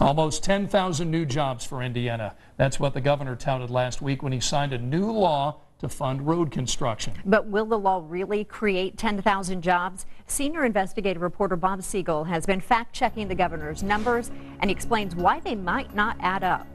Almost 10,000 new jobs for Indiana. That's what the governor touted last week when he signed a new law to fund road construction. But will the law really create 10,000 jobs? Senior investigative reporter Bob Siegel has been fact-checking the governor's numbers, and he explains why they might not add up.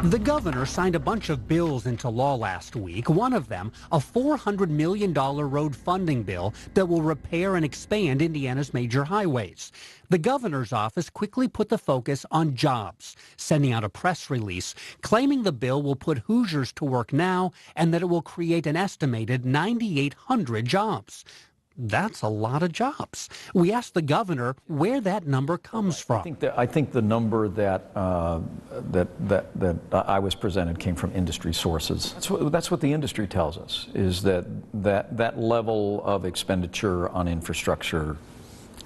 The governor signed a bunch of bills into law last week, one of them a $400 million road funding bill that will repair and expand Indiana's major highways. The governor's office quickly put the focus on jobs, sending out a press release claiming the bill will put Hoosiers to work now and that it will create an estimated 9,800 jobs. That's a lot of jobs. We asked the governor where that number comes from. I think the number that I was presented came from industry sources. That's what the industry tells us, is that level of expenditure on infrastructure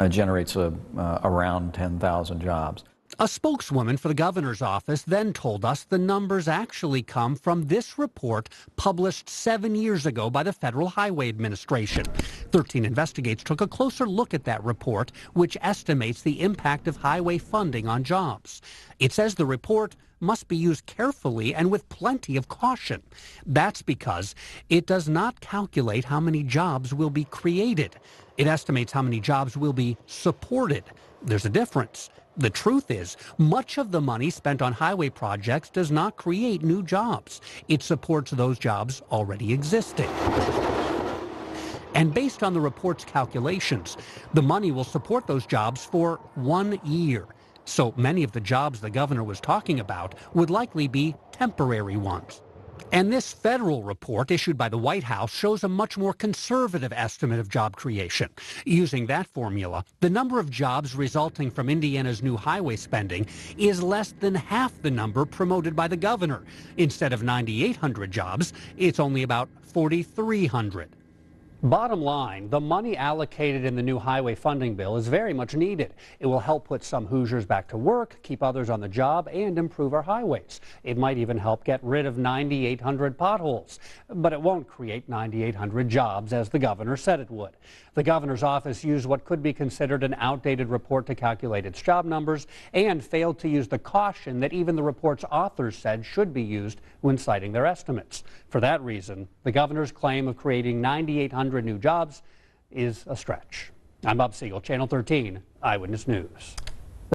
generates around 10,000 jobs. A spokeswoman for the governor's office then told us the numbers actually come from this report published 7 years ago by the Federal Highway Administration. 13 Investigates took a closer look at that report, which estimates the impact of highway funding on jobs. It says the report must be used carefully and with plenty of caution. That's because it does not calculate how many jobs will be created. It estimates how many jobs will be supported. There's a difference. The truth is, much of the money spent on highway projects does not create new jobs. It supports those jobs already existing. And based on the report's calculations, the money will support those jobs for 1 year. So many of the jobs the governor was talking about would likely be temporary ones. And this federal report issued by the White House shows a much more conservative estimate of job creation. Using that formula, the number of jobs resulting from Indiana's new highway spending is less than half the number promoted by the governor. Instead of 9,800 jobs, it's only about 4,300. Bottom line, the money allocated in the new highway funding bill is very much needed. It will help put some Hoosiers back to work, keep others on the job, and improve our highways. It might even help get rid of 9,800 potholes. But it won't create 9,800 jobs, as the governor said it would. The governor's office used what could be considered an outdated report to calculate its job numbers and failed to use the caution that even the report's authors said should be used when citing their estimates. For that reason, the governor's claim of creating 9,800 new jobs is a stretch. I'm Bob Siegel, Channel 13 Eyewitness News.